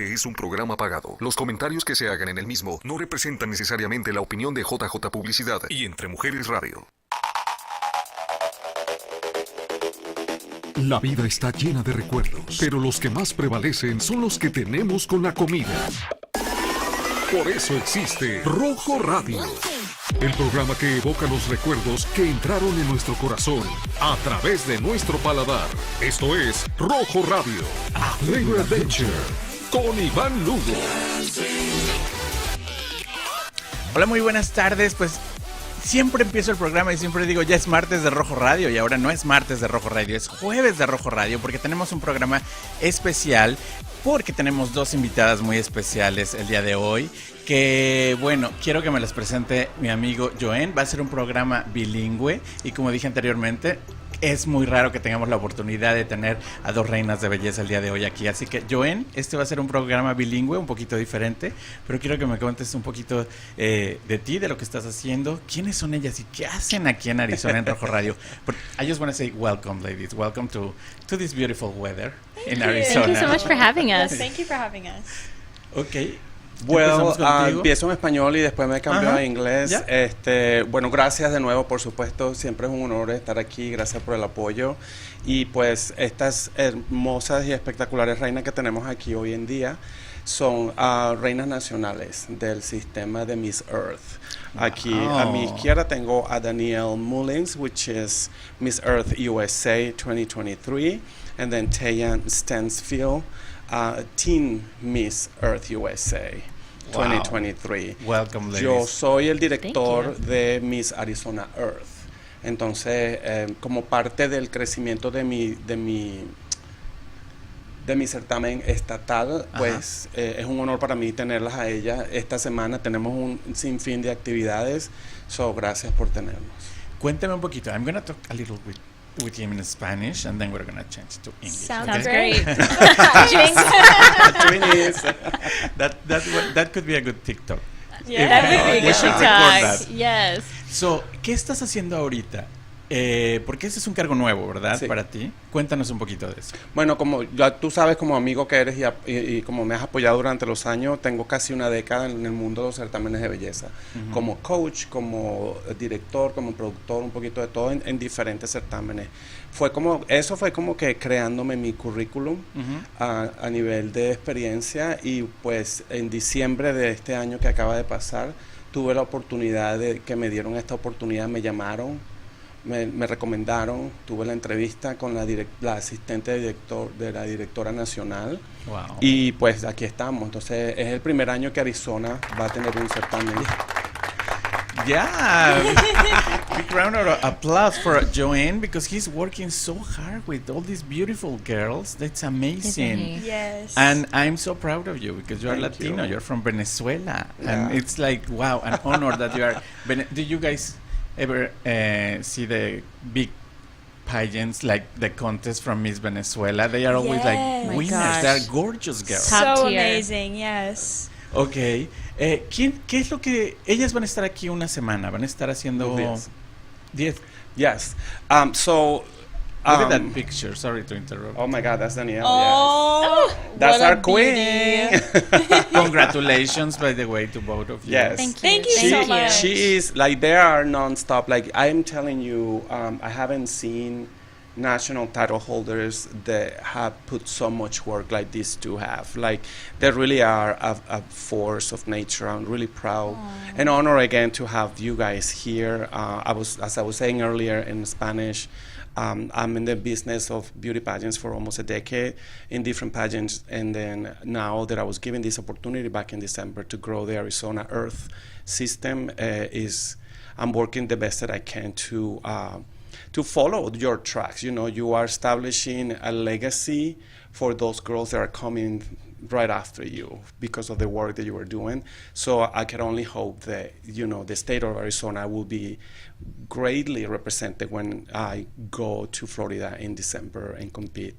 Este es un programa pagado. Los comentarios que se hagan en el mismo no representan necesariamente la opinión de JJ Publicidad y Entre Mujeres Radio. La vida está llena de recuerdos, pero los que más prevalecen son los que tenemos con la comida. Por eso existe Rojo Radio, el programa que evoca los recuerdos que entraron en nuestro corazón a través de nuestro paladar. Esto es Rojo Radio, A Flavor Adventure, con Iván Lugo. Hola, muy buenas tardes. Pues siempre empiezo el programa y siempre digo, ya es martes de Rojo Radio, y ahora no es martes de Rojo Radio, es jueves de Rojo Radio, porque tenemos un programa especial, porque tenemos dos invitadas muy especiales el día de hoy, que bueno, quiero que me las presente mi amigo Joen. Va a ser un programa bilingüe y, como dije anteriormente, es muy raro que tengamos la oportunidad de tener a dos reinas de belleza el día de hoy aquí. Así que, Joen, este va a ser un programa bilingüe, un poquito diferente, pero quiero que me cuentes un poquito de ti, de lo que estás haciendo, quiénes son ellas y qué hacen aquí en Arizona en Rojo Radio. But I just want to say welcome, ladies. Welcome to this beautiful weather in Arizona. Thank you so much for having us. Thank you for having us. Okay. Bueno, empiezo en español y después me cambio a inglés. Yeah. Bueno, gracias de nuevo, por supuesto. Siempre es un honor estar aquí. Gracias por el apoyo. Y pues estas hermosas y espectaculares reinas que tenemos aquí hoy en día son reinas nacionales del sistema de Miss Earth. Aquí a mi izquierda tengo a Danielle Mullins, which is Miss Earth USA 2023, and then Tayan Stansfield, Teen Miss Earth USA 2023. Welcome, ladies. Yo soy el director de Miss Arizona Earth. Entonces, como parte del crecimiento de mi certamen estatal, pues es un honor para mí tenerlas a ellas. Esta semana tenemos un sinfín de actividades, gracias por tenernos. Cuéntame un poquito. I'm going to talk a little bit with him in Spanish, and then we're going to change to English. Sounds great. That could be a good TikTok. Yeah, that would be a good TikTok. Yes. So, ¿qué estás haciendo ahorita? Porque ese es un cargo nuevo, ¿verdad? Sí. Para ti. Cuéntanos un poquito de eso. Bueno, como ya tú sabes, como amigo que eres y como me has apoyado durante los años, tengo casi una década en el mundo de los certámenes de belleza. Como coach, como director, como productor, un poquito de todo en diferentes certámenes. Eso fue como que creándome mi currículum a nivel de experiencia, y pues en diciembre de este año que acaba de pasar, tuve la oportunidad que me dieron esta oportunidad, me llamaron. Me recomendaron, tuve la entrevista con la asistente de la directora nacional. Wow. Y pues aquí estamos. Entonces es el primer año que Arizona va a tener un certamen. Yeah. Big round of applause for Joanne, because he's working so hard with all these beautiful girls. That's amazing. Yes. And I'm so proud of you, because you're Thank Latino, you. you're from Venezuela. Yeah. And it's like, wow, an honor that you are. Do you guys ever see the big pageants, like the contest from Miss Venezuela? They are always like Yes. winners. gosh. They are gorgeous girls. Top So tier. amazing, yes. Ok. ¿Qué es lo que ellas van a estar aquí una semana? Van a estar haciendo 10. Yes. Look at that picture. Sorry to interrupt. Oh my God, that's Danielle. Oh, Yes. That's what a our queen. Congratulations, by the way, to both of you. Yes. Thank you so much. She is like, they are non-stop. Like, I'm telling you, I haven't seen national title holders that have put so much work like these two have. Like, they really are a force of nature. I'm really proud and honored again to have you guys here. As I was saying earlier in Spanish, I'm in the business of beauty pageants for almost a decade in different pageants, and then now that I was given this opportunity back in December to grow the Arizona Earth system, I'm working the best that I can to follow your tracks. You know, you are establishing a legacy for those girls that are coming right after you because of the work that you are doing. So I can only hope that, you know, the state of Arizona will be greatly represented when I go to Florida in December and compete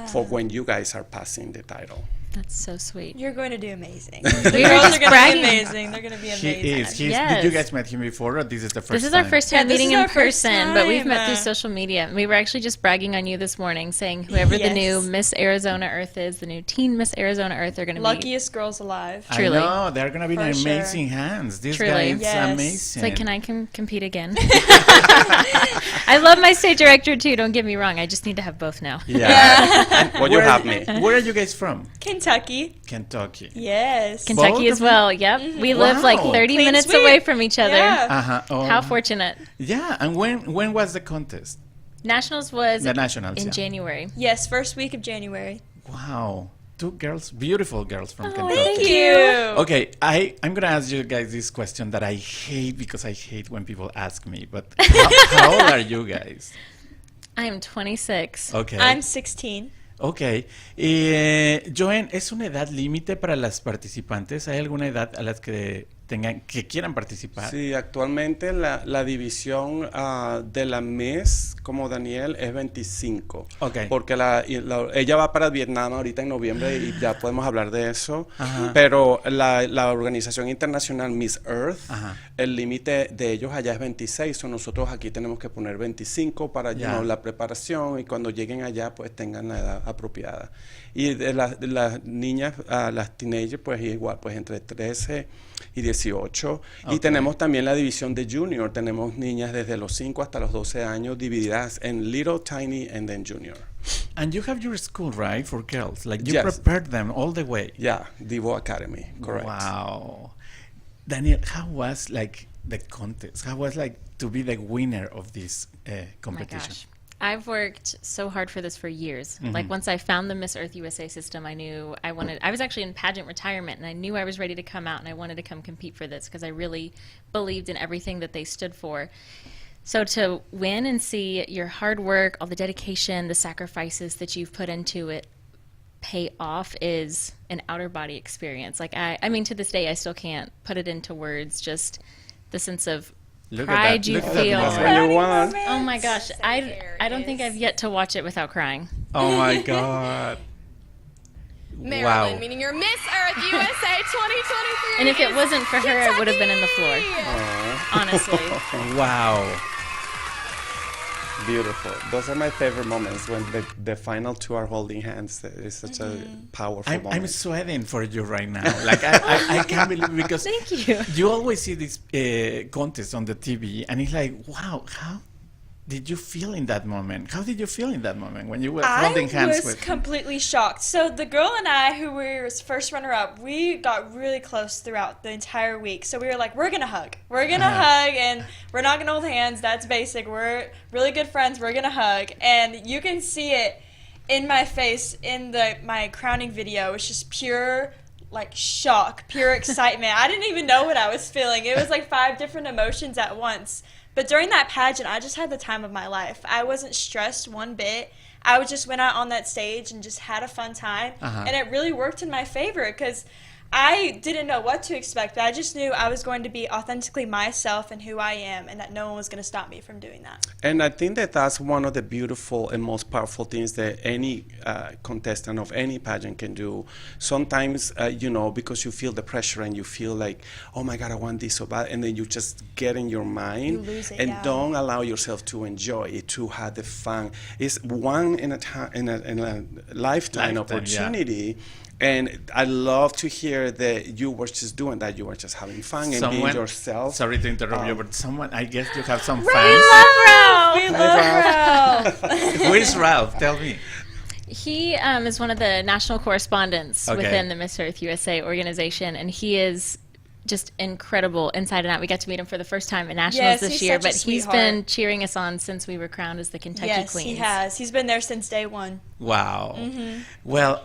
for when you guys are passing the title. That's so sweet. You're going to do amazing. We The were girls just are going to be bragging. amazing. They're going to be amazing. He is. Yes. Did you guys met him before, or this is the first time? This is our first time Yeah, this meeting is in our first person, but we've met time. through social media. And we were actually just bragging on you this morning, saying whoever the new Yes. Miss Arizona Earth is, the new teen Miss Arizona Earth, are going to be Luckiest girls alive. Truly. I know. They're going to be in For sure. amazing hands. This Truly. guy is Yes. amazing. It's like, can I compete again? I love my stage director too. Don't get me wrong. I just need to have both now. Yeah. Well, you have me. Where are you guys from? Kentucky. Kentucky. Yes. Kentucky Both as of well. Yep. We live like Wow. 30 Clean minutes sweep. away from each other. Yeah. Uh-huh. Oh. How fortunate. Yeah. And when was the contest? Nationals was The Nationals. in yeah. January. Yes, first week of January. Wow. Two girls, beautiful girls from Oh, Kentucky. thank Thank you. you. Okay, I'm gonna ask you guys this question that I hate because I hate when people ask me. But how old are you guys? I am 26. Okay. I'm 16. Okay. Joen, ¿es una edad límite para las participantes? ¿Hay alguna edad a las que quieran participar? Sí, actualmente la división de la Miss, como Daniel, es 25. Ok. Porque ella va para Vietnam ahorita en noviembre y ya podemos hablar de eso. Ajá. Pero la organización internacional Miss Earth, Ajá. el límite de ellos allá es 26. O nosotros aquí tenemos que poner 25 para Ya. la preparación y cuando lleguen allá pues tengan la edad apropiada. Y de las niñas, las teenagers, pues igual, pues entre 13 y 18. Ok. Y tenemos también la división de junior. Tenemos niñas desde los 5 hasta los 12 años divididas en little, tiny, and then junior. And you have your school, right, for girls? Like you Yes. prepared them all the way. Yeah, Divo Academy, correct. Wow. Daniel, how was like the contest? How was like to be the winner of this Oh my competition? gosh. I've worked so hard for this for years. Like once I found the Miss Earth USA system, I knew I was actually in pageant retirement and I knew I was ready to come out and I wanted to come compete for this because I really believed in everything that they stood for. So to win and see your hard work, all the dedication, the sacrifices that you've put into it pay off is an outer body experience. Like I mean, to this day, I still can't put it into words, just the sense of Look at pride that. you Look at that feel. moment. When you won. Oh my gosh, I don't think I've yet to watch it without crying. Oh my God. Maryland, Wow. meaning your Miss Earth USA 2023. And if it wasn't for her, I would have been in the floor. Honestly. Wow. Beautiful. Those are my favorite moments when the final two are holding hands. It's such a powerful I'm moment. sweating for you right now. Like I can't believe because Thank you. you always see this contest on the TV and it's like, wow, how did you feel in that moment? How did you feel in that moment when you were holding I hands was with? completely shocked. So the girl and I, who were first runner-up, we got really close throughout the entire week. So we were like, we're going to hug. We're going to hug, and we're not going to hold hands. That's basic. We're really good friends. We're going to hug. And you can see it in my face in my crowning video. It's just pure like shock, pure excitement. I didn't even know what I was feeling. It was like 5 different emotions at once. But during that pageant, I just had the time of my life. I wasn't stressed one bit. I just went out on that stage and just had a fun time. Uh-huh. And it really worked in my favor because I didn't know what to expect, but I just knew I was going to be authentically myself and who I am, and that no one was going to stop me from doing that. And I think that that's one of the beautiful and most powerful things that any contestant of any pageant can do. Sometimes, because you feel the pressure and you feel like, oh my God, I want this so bad, and then you just get in your mind You lose it, and yeah. don't allow yourself to enjoy it, to have the fun. It's one in a lifetime opportunity. And I love to hear that you were just doing that. You were just having fun and being yourself. Sorry to interrupt you, but I guess you have some We fans. love Ralph! We love Ralph! Who is Ralph? Tell me. He is one of the national correspondents Okay. within the Miss Earth USA organization, and he is just incredible inside and out. We got to meet him for the first time at Nationals Yes, this he's year, such a but he's sweetheart. been cheering us on since we were crowned as the Kentucky Yes, Queens. he has. He's been there since day one. Wow. Well,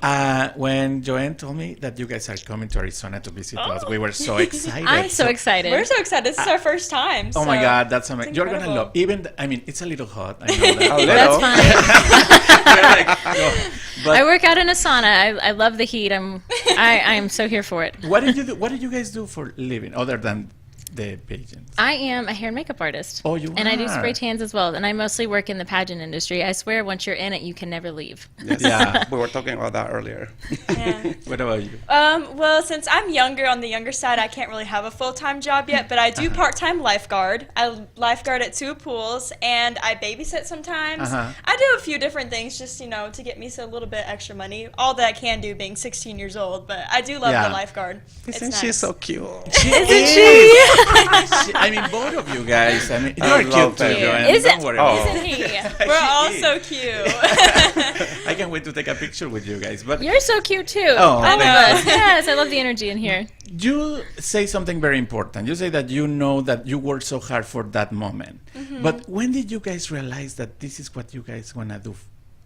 when Joanne told me that you guys are coming to Arizona to visit us, we were so excited. I'm so excited. We're so excited. This is our first time. Oh my so God, that's amazing. it's You're gonna incredible. love. It's a little hot. I know that. A That's little. fine. You're like, no. But I work out in a sauna. I love the heat. I'm so here for it. what did you do? What did you guys do for a living other than the pageants? I am a hair and makeup artist. Oh, you And I do are. spray tans as well. And I mostly work in the pageant industry. I swear, once you're in it, you can never leave. Yes. Yeah. We were talking about that earlier. Yeah. What about you? Well, since I'm younger, on the younger side, I can't really have a full-time job yet, but I do part-time lifeguard. I lifeguard at 2 pools, and I babysit sometimes. I do a few different things just, to get me a little bit extra money. All that I can do being 16 years old, but I do love the lifeguard. Isn't It's she nice. so cute? Isn't she? I mean, both of you guys. I mean, you are cute love too, that. Joanne. Isn't- Don't worry. Oh. Isn't he? We're all She so is. cute. I can't wait to take a picture with you guys. But You're so cute, too. Oh, I thank love you. us. Yes, I love the energy in here. you say something very important. You say that you know that you worked so hard for that moment. But when did you guys realize that this is what you guys want to do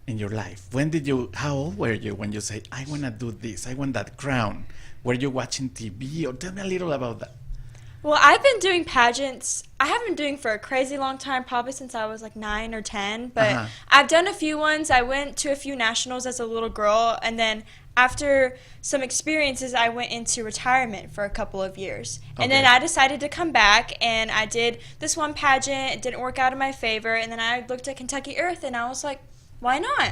in your life? How old were you when you say, I want to do this, I want that crown? Were you watching TV? Or tell me a little about that. Well, I've been doing pageants. I have been doing for a crazy long time, probably since I was like 9 or 10. But I've done a few ones. I went to a few nationals as a little girl, and then after some experiences, I went into retirement for a couple of years. And then I decided to come back, and I did this one pageant. It didn't work out in my favor, and then I looked at Kentucky Earth, and I was like, why not?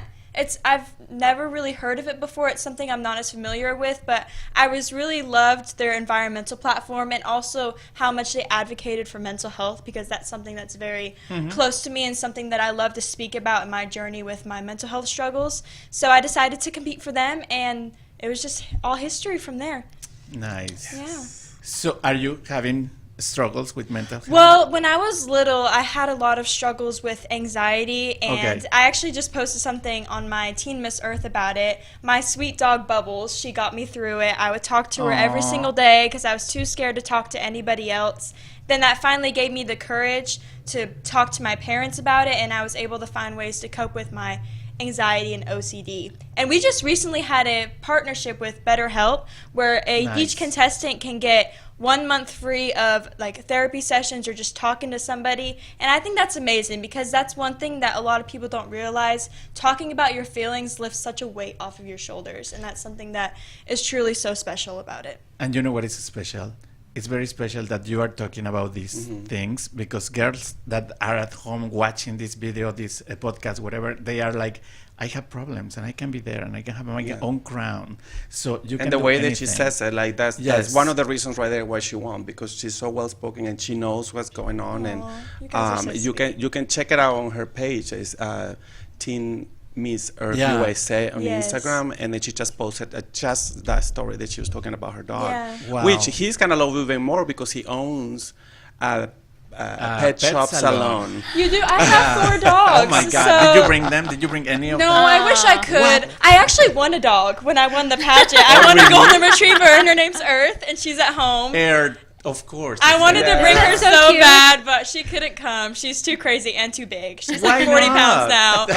I've never really heard of it before. It's something I'm not as familiar with, but I really loved their environmental platform and also how much they advocated for mental health, because that's something that's very close to me and something that I love to speak about in my journey with my mental health struggles. So I decided to compete for them, and it was just all history from there. Nice. Yeah. So are you having struggles with mental health? Well, when I was little, I had a lot of struggles with anxiety, and I actually just posted something on my Teen Miss Earth about it. My sweet dog Bubbles, she got me through it. I would talk to her every single day because I was too scared to talk to anybody else. Then that finally gave me the courage to talk to my parents about it, and I was able to find ways to cope with my anxiety and OCD. And we just recently had a partnership with BetterHelp where each contestant can get 1 month free of like therapy sessions or just talking to somebody. And I think that's amazing because that's one thing that a lot of people don't realize. Talking about your feelings lifts such a weight off of your shoulders, and that's something that is truly so special about it. And you know what is special? It's very special that you are talking about these things, because girls that are at home watching this video, this podcast, whatever, they are like, I have problems and I can be there and I can have my own crown. So you can And the do way anything. that she says it, like that's one of the reasons right there why she won, because she's so well spoken and she knows what's going on. And you guys are so you can check it out on her page. It's Teen Miss Earth USA on Instagram, and then she just posted just that story that she was talking about her dog, Wow. which he's gonna love even more because he owns a pet shop salon. You do? I have 4 dogs. Oh my God! So Did you bring them? Did you bring any of No, them? I wish I could. I actually won a dog when I won the pageant. I won a golden retriever, and her name's Earth, and she's at home. Air, of course. I wanted to bring her So so cute. bad, but she couldn't come. She's too crazy and too big. She's Why like 40 not? pounds now.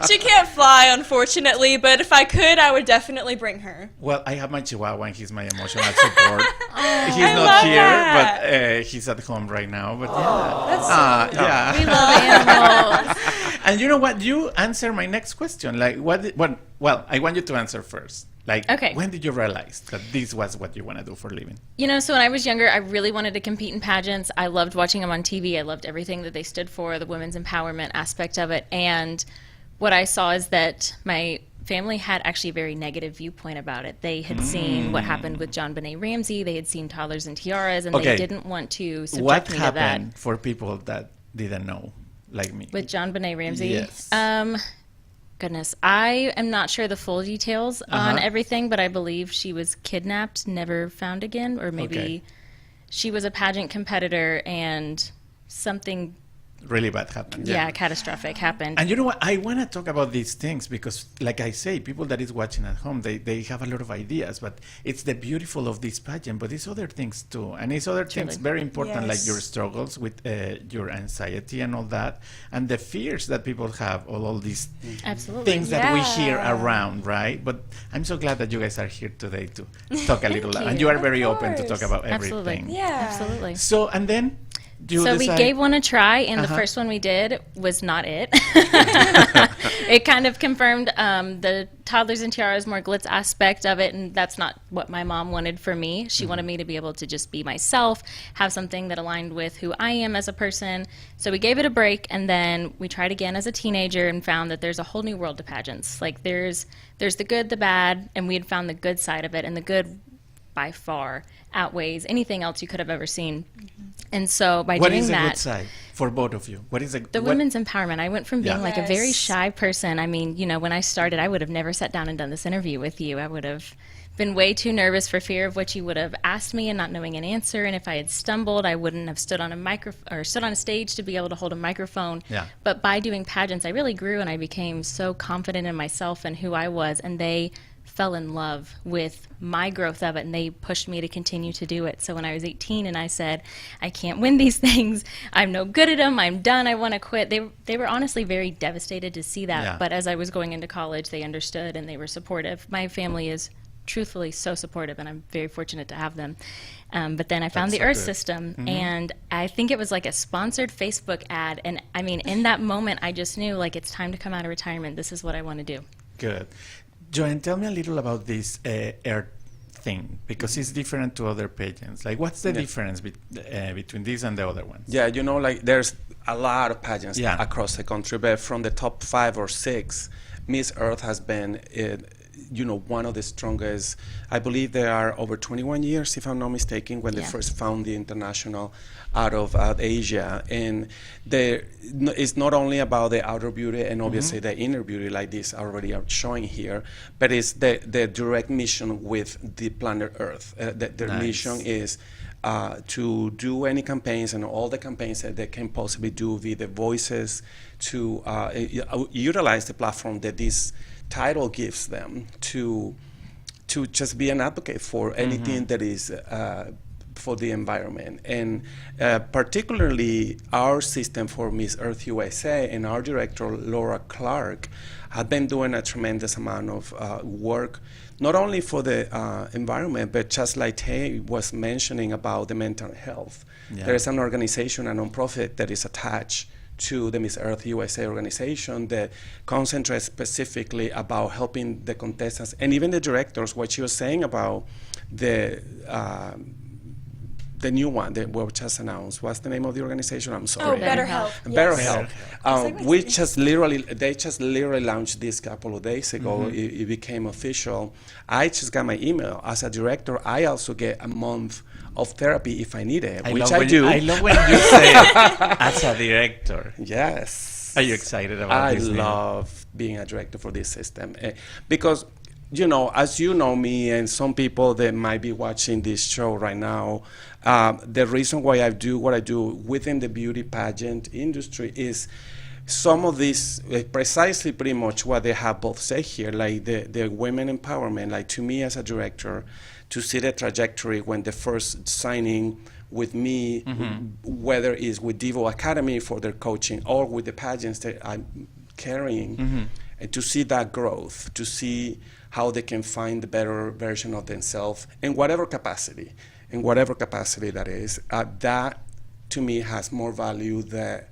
She can't fly, unfortunately, but if I could, I would definitely bring her. Well, I have my Chihuahua and he's my emotional support. He's I not love here, that. but he's at home right now. But yeah, We love animals. And you know what? You answer my next question. Like, well, I want you to answer first. Like, Okay. when did you realize that this was what you want to do for a living? You know, so when I was younger, I really wanted to compete in pageants. I loved watching them on TV. I loved everything that they stood for, the women's empowerment aspect of it. And what I saw is that my family had actually a very negative viewpoint about it. They had seen what happened with John Benet Ramsey. They had seen Toddlers and Tiaras, and they didn't want to subject What me to that. happened for people that didn't know, like me? With John Benet Ramsey? Yes. Goodness, I am not sure the full details on everything, but I believe she was kidnapped, never found again, or maybe she was a pageant competitor and something Really bad happened. catastrophic happened. And you know what? I want to talk about these things because, like I say, people that is watching at home, they have a lot of ideas, but it's the beautiful of this pageant, but it's other things too. And it's other things very important, like your struggles with your anxiety and all that, and the fears that people have, all these Absolutely. things that we hear around, right? But I'm so glad that you guys are here today to talk a little, and you are very open to talk about Absolutely. everything. Yeah. Absolutely. So, and then you So we decide- gave one a try, and the first one we did was not it. it kind of confirmed the toddlers and tiaras more glitz aspect of it, and that's not what my mom wanted for me. She wanted me to be able to just be myself, have something that aligned with who I am as a person. So we gave it a break, and then we tried again as a teenager and found that there's a whole new world to pageants. Like there's the good, the bad, and we had found the good side of it, and the good by far outweighs anything else you could have ever seen. And so by What doing is the that, good side for both of you? What is the women's empowerment. I went from being Yeah. like a very Yes. shy person. I mean, you know, when I started, I would have never sat down and done this interview with you. I would have been way too nervous for fear of what you would have asked me and not knowing an answer. And if I had stumbled, I wouldn't have stood on a stage to be able to hold a microphone. Yeah. But by doing pageants, I really grew and I became so confident in myself and who I was. And they fell in love with my growth of it, and they pushed me to continue to do it. So when I was 18 and I said, I can't win these things, I'm no good at them, I'm done, I want to quit, they were honestly very devastated to see that. Yeah. But as I was going into college, they understood and they were supportive. My family is truthfully so supportive, and I'm very fortunate to have them. But then I found That's the so Earth good. System, and I think it was like a sponsored Facebook ad. And I mean, in that moment, I just knew, like, it's time to come out of retirement. This is what I want to do. Good. Joanne, tell me a little about this Earth thing, because it's different to other pageants. Like, what's the difference between this and the other ones? Yeah, you know, like there's a lot of pageants Yeah. across the country, but from the top 5 or 6, Miss Earth has been, you know, one of the strongest. I believe there are over 21 years, if I'm not mistaken, when they Yeah. first found the international out of Asia. And it's not only about the outer beauty and obviously the inner beauty, like this already are showing here, but it's the direct mission with the planet Earth. Their Nice. mission is to do any campaigns, and all the campaigns that they can possibly do via the voices, to utilize the platform that this title gives them to just be an advocate for anything that is for the environment. And particularly our system for Miss Earth USA and our director, Laura Clark, have been doing a tremendous amount of work, not only for the environment, but just like Tay was mentioning about the mental health. Yeah. There is an organization, a nonprofit that is attached to the Miss Earth USA organization that concentrates specifically about helping the contestants and even the directors. What she was saying about the new one that we just announced. What's the name of the organization? I'm Oh, sorry. Better Help. Better Yes. Help. like, what's We the name? they just literally launched this a couple of days ago. It became official. I just got my email. As a director, I also get a month of therapy if I need it, which I do. I love when you say as a director. Yes. Are you excited about I this? Neil? love being a director for this system because, you know, as you know me and some people that might be watching this show right now, the reason why I do what I do within the beauty pageant industry is some of these, precisely pretty much what they have both said here, like the women empowerment. Like, to me as a director, to see the trajectory when the first signing with me, whether it's with Devo Academy for their coaching or with the pageants that I'm carrying, and to see that growth, to see how they can find the better version of themselves in whatever capacity that is, that to me has more value than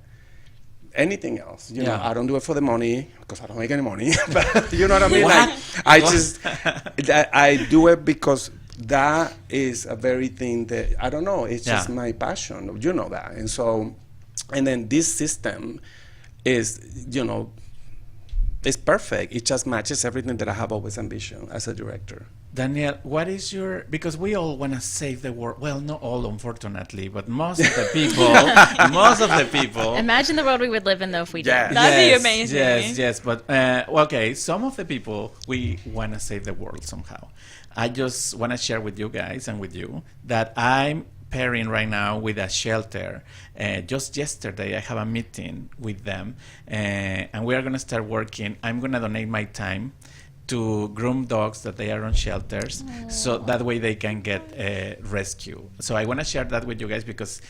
anything else. You know, Yeah. I don't do it for the money because I don't make any money. But you know what I mean? What? Like, I just I do it because that is a very thing that I don't know. It's just Yeah. my passion. You know that, and so, and then this system is, you know, it's perfect. It just matches everything that I have always ambition as a director. Daniel, what is your, because we all want to save the world. Well, not all, unfortunately, but most of the people. Imagine the world we would live in, though, if we Yeah. did. That'd be amazing. Yes. But, okay, some of the people, we want to save the world somehow. I just want to share with you guys and with you that I'm pairing right now with a shelter. Just yesterday, I have a meeting with them, and we are going to start working. I'm going to donate my time to groom dogs that they are on shelters, so that way they can get rescue. So I want to share that with you guys because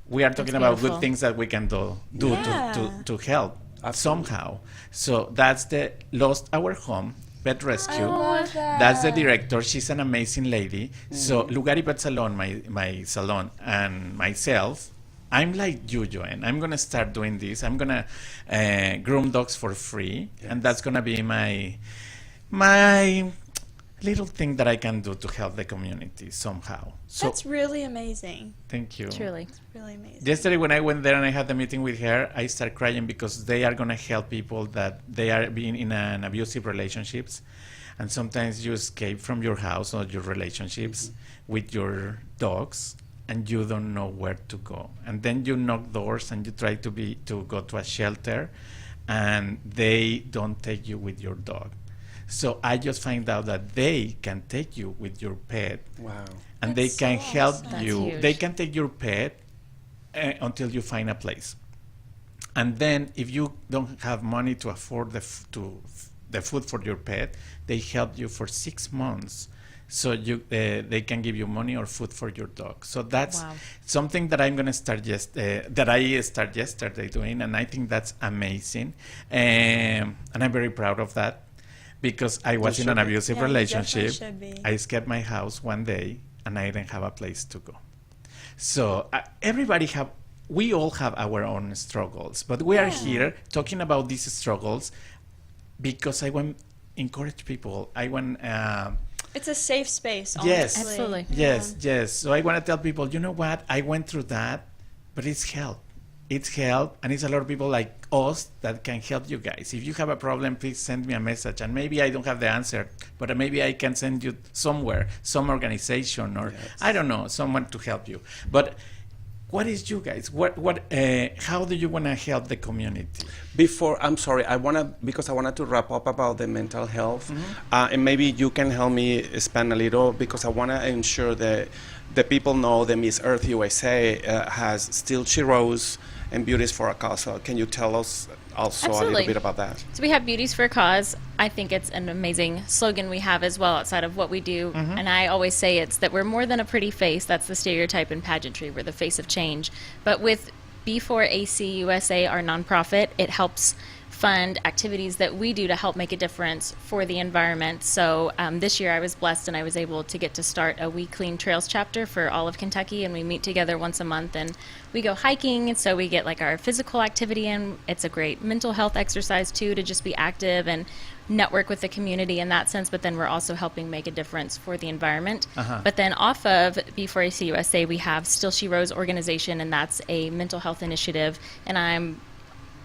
we are talking about beautiful. good things that we can do Yeah. to help somehow. So that's the Lost Our Home Pet Rescue. love that. That's the director. She's an amazing lady. So Lugari Pet Salon, my salon, and myself, I'm like you, Joanne. I'm gonna start doing this. I'm gonna groom dogs for free, and that's gonna be my little thing that I can do to help the community somehow. So That's really amazing. thank you. Truly. Really amazing. Yesterday when I went there and I had the meeting with her, I started crying because they are going to help people that they are being in an abusive relationships. And sometimes you escape from your house or your relationships with your dogs and you don't know where to go. And then you knock doors and you try to go to a shelter and they don't take you with your dog. So I just find out that they can take you with your pet. Wow. And That's they can so help awesome. That's you. huge. They can take your pet until you find a place. And then if you don't have money to afford the food for your pet, they help you for 6 months. So they can give you money or food for your dog. So that's Wow. something that I'm going to start that I started yesterday doing, and I think that's amazing. And I'm very proud of that because I was in an should be. abusive Yeah, you relationship. definitely should be. I escaped my house one day and I didn't have a place to go. So we all have our own struggles, but we are here talking about these struggles because I want to encourage people. I want, It's a safe space, Yes. honestly. Absolutely. yes. So I want to tell people, you know what? I went through that, but it's help. It's help, and it's a lot of people like us that can help you guys. If you have a problem, please send me a message, and maybe I don't have the answer, but maybe I can send you somewhere, some organization, or I don't know, someone to help you. But what is you guys? How do you want to help the community? I'm sorry, because I wanted to wrap up about the mental health, and maybe you can help me expand a little because I want to ensure that the people know that Miss Earth USA has Still She Rose and Beauties for a Cause. So can you tell us also a Absolutely. little bit about that? So we have Beauties for a Cause. I think it's an amazing slogan we have as well outside of what we do. And I always say it's that we're more than a pretty face. That's the stereotype in pageantry. We're the face of change. But with B4AC USA, our nonprofit, it helps fund activities that we do to help make a difference for the environment. So this year I was blessed and I was able to get to start a We Clean Trails chapter for all of Kentucky, and we meet together once a month and we go hiking, and so we get like our physical activity in. It's a great mental health exercise too, to just be active and network with the community in that sense, but then we're also helping make a difference for the environment. But then off of B4AC USA, we have Still She Rose organization, and that's a mental health initiative, and I'm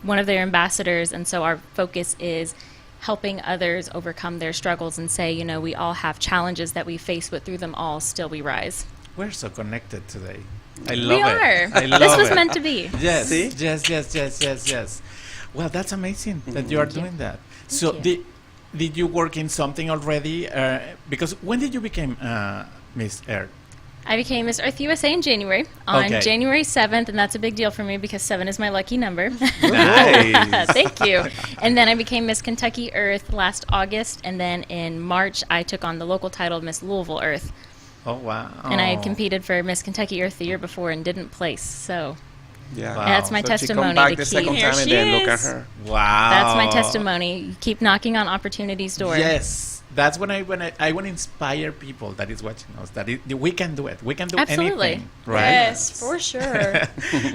one of their ambassadors, and so our focus is helping others overcome their struggles and say, you know, we all have challenges that we face, but through them all, still we rise. We're so connected today. I love We it. are. I love This was it. meant to be. Yes, See? yes. Well, that's amazing that you are doing that. So, you. did you work in something already? Because when did you become Miss Earth? I became Miss Earth USA in January, on Okay. January 7th, and that's a big deal for me because 7 is my lucky number. Nice. Thank you. And then I became Miss Kentucky Earth last August, and then in March I took on the local title of Miss Louisville Earth. Oh wow! And I had competed for Miss Kentucky Earth the year before and didn't place, so Yeah. Wow. that's my So testimony she come back to the keep. second Here time and she then look at is. her. Wow. That's my testimony. Keep knocking on opportunity's door. Yes, that's when I want to inspire people that is watching us. That we can do it. We can do Absolutely. anything. Right? Yes, for sure.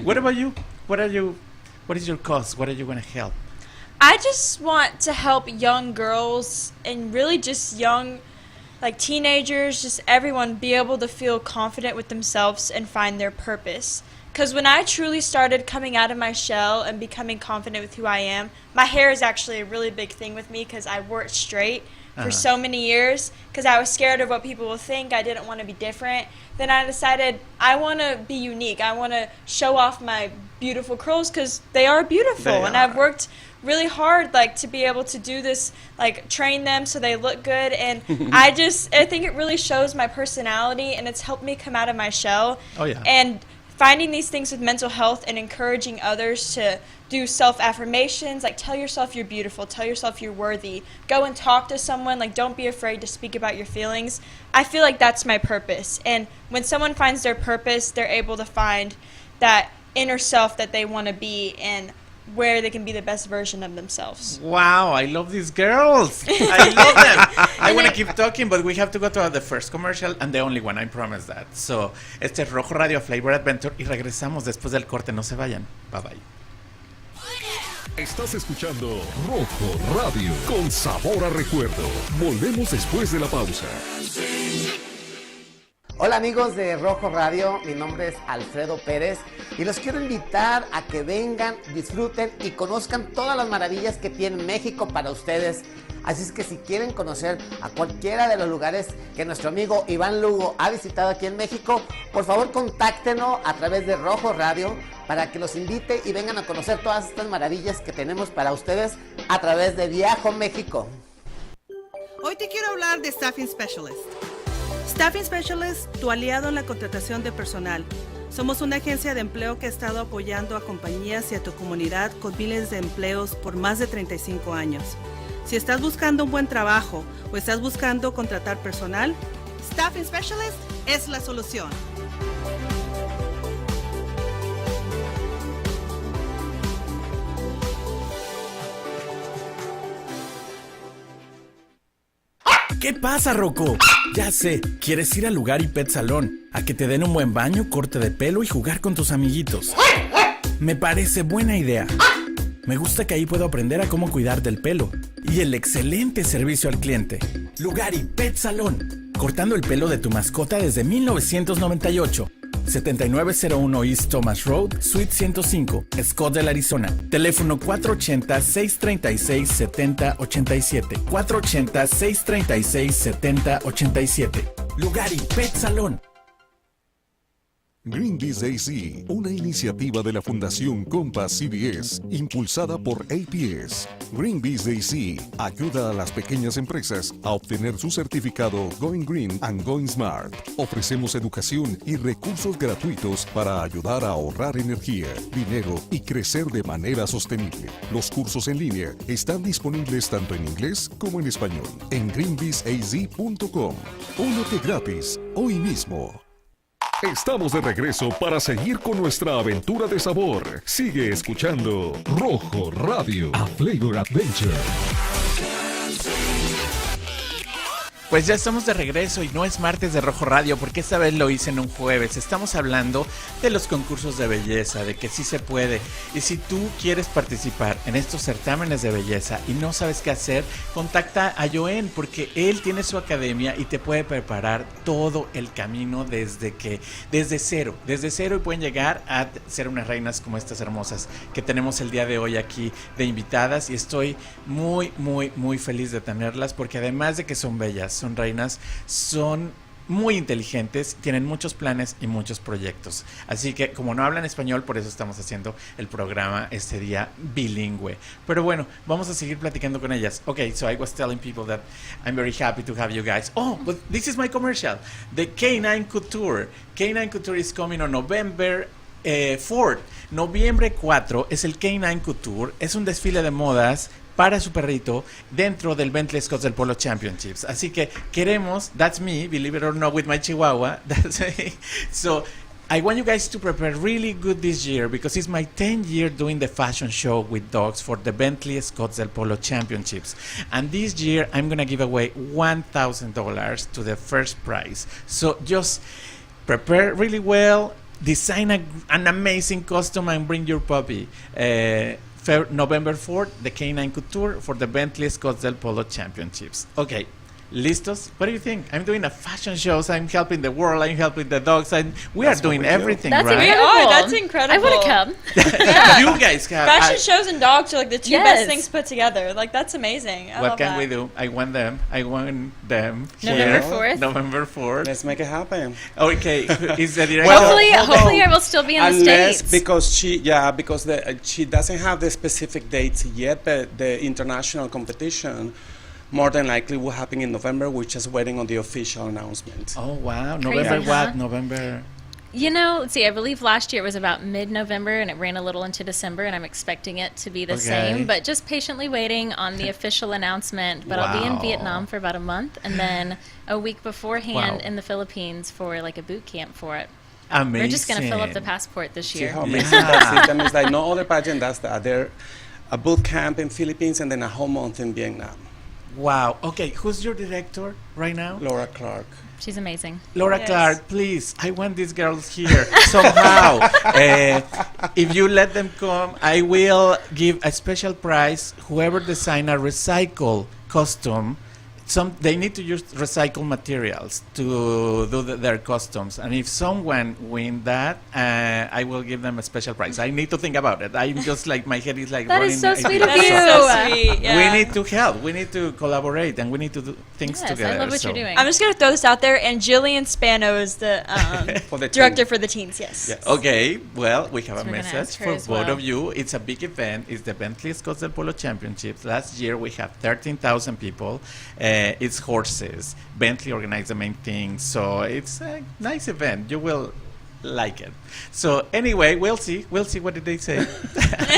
What about you? What is your cause? What are you going to help? I just want to help young girls and really just young, like teenagers, just everyone be able to feel confident with themselves and find their purpose. Because when I truly started coming out of my shell and becoming confident with who I am, my hair is actually a really big thing with me because I wore it straight for so many years because I was scared of what people will think. I didn't want to be different. Then I decided I want to be unique. I want to show off my beautiful curls because they are beautiful. They and I've are. worked really hard like to be able to do this, like train them so they look good, and I think it really shows my personality, and it's helped me come out of my shell. Oh, yeah. And finding these things with mental health and encouraging others to do self-affirmations, like tell yourself you're beautiful, tell yourself you're worthy, go and talk to someone, like don't be afraid to speak about your feelings. I feel like that's my purpose, and when someone finds their purpose, they're able to find that inner self that they want to be, and where they can be the best version of themselves. Wow, I love these girls. I love them. I want to keep talking, but we have to go to the first commercial and the only one, I promise that. So, este es Rojo Radio Flavor Adventure y regresamos después del corte. No se vayan. Bye bye. Estás escuchando Rojo Radio con sabor a recuerdo. Volvemos después de la pausa. Hola amigos de Rojo Radio, mi nombre es Alfredo Pérez y los quiero invitar a que vengan, disfruten y conozcan todas las maravillas que tiene México para ustedes. Así es que si quieren conocer a cualquiera de los lugares que nuestro amigo Iván Lugo ha visitado aquí en México, por favor contáctenos a través de Rojo Radio para que los invite y vengan a conocer todas estas maravillas que tenemos para ustedes a través de Viajo México. Hoy te quiero hablar de Staffing Specialist. Staffing Specialist, tu aliado en la contratación de personal. Somos una agencia de empleo que ha estado apoyando a compañías y a tu comunidad con miles de empleos por más de 35 años. Si estás buscando un buen trabajo o estás buscando contratar personal, Staffing Specialist es la solución. ¿Qué pasa, Rocco? Ya sé, quieres ir al Lugar y Pet Salón, a que te den un buen baño, corte de pelo y jugar con tus amiguitos. Me parece buena idea. Me gusta que ahí puedo aprender a cómo cuidar del pelo y el excelente servicio al cliente. Lugar y Pet Salón, cortando el pelo de tu mascota desde 1998. 7901 East Thomas Road, Suite 105, Scottsdale, Arizona. Teléfono 480-636-7087. 480-636-7087. Lugar y Pet Salón. Greenpeace AC, una iniciativa de la Fundación Compass CBS, impulsada por APS. Greenpeace AC ayuda a las pequeñas empresas a obtener su certificado Going Green and Going Smart. Ofrecemos educación y recursos gratuitos para ayudar a ahorrar energía, dinero y crecer de manera sostenible. Los cursos en línea están disponibles tanto en inglés como en español en greenpeaceaz.com. Únete gratis hoy mismo. Estamos de regreso para seguir con nuestra aventura de sabor. Sigue escuchando Rojo Radio, a Flavor Adventure. Pues ya estamos de regreso y no es martes de Rojo Radio porque esta vez lo hice en un jueves. Estamos hablando de los concursos de belleza, de que sí se puede. Y si tú quieres participar en estos certámenes de belleza y no sabes qué hacer, contacta a Joen porque él tiene su academia y te puede preparar todo el camino desde cero y pueden llegar a ser unas reinas como estas hermosas que tenemos el día de hoy aquí de invitadas y estoy muy feliz de tenerlas porque además de que son bellas, son reinas, son muy inteligentes, tienen muchos planes y muchos proyectos. Así que como no hablan español, por eso estamos haciendo el programa este día bilingüe. Pero bueno, vamos a seguir platicando con ellas. Okay, so I was telling people that I'm very happy to have you guys. Oh, but this is my commercial. The K9 Couture. K9 Couture is coming on November 4. Noviembre 4 es el K9 Couture. Es un desfile de modas para su perrito dentro del Bentley Scottsdale Polo Championships. Así que queremos, that's me, believe it or not, with my Chihuahua. So I want you guys to prepare really good this year because it's my 10th year doing the fashion show with dogs for the Bentley Scottsdale Polo Championships. And this year I'm going to give away $1,000 to the first prize. So just prepare really well, design an amazing costume and bring your puppy. November 4th, the K9 Couture for the Bentley Scottsdale Polo Championships. Okay, ¿listos? What do you think? I'm doing a fashion show, so I'm helping the world, I'm helping the dogs, and we are doing everything, That's right? incredible. Oh, that's incredible. I want to come. Yeah. You guys have. Fashion shows and dogs are like the two Yes. best things put together. Like, that's amazing. I What love can that. we do? I want them November here. 4th. November 4th. Let's make it happen. Okay, is the director? Hopefully I will still be in the Unless States. because she doesn't have the specific dates yet, but the international competition more than likely will happen in November. We're just waiting on the official announcement. Oh wow, Crazy, November what? huh? November. You know, see, I believe last year it was about mid-November and it ran a little into December, and I'm expecting it to be the Okay. same, but just patiently waiting on the official announcement. But I'll be in Wow. Vietnam for about a month, and then a week beforehand Wow. in the Philippines for like a boot camp for it. Amazing. We're just going to fill up the passport this See year. how amazing that's it. And it's like no other pageant does that. They're a boot camp in Philippines and then a whole month in Vietnam. Wow. Okay, who's your director right now? Laura Clark. She's amazing. Laura Yes. Clark, please. I want these girls here somehow. If you let them come, I will give a special prize. Whoever design a recycle costume, they need to use recycled materials to do their costumes. And if someone win that, I will give them a special prize. I need to think about it. I'm just like, my head is like That running. is so sweet of ideas. you. That's so sweet. Yeah. We need to help. We need to collaborate, and we need to do things Yes, together. I love what so- you're doing. I'm just gonna throw this out there, and Jillian Spano is the For the director team. for the teens. Yes. Yes. Okay, well, we have So a we're gonna message ask her for as both well. of you. It's a big event. It's the Bentley Scots del Polo Championships. Last year we have 13,000 people. It's horses. Bentley organized the main thing, so it's a nice event. You will like it. So anyway, we'll see. We'll see what did they say.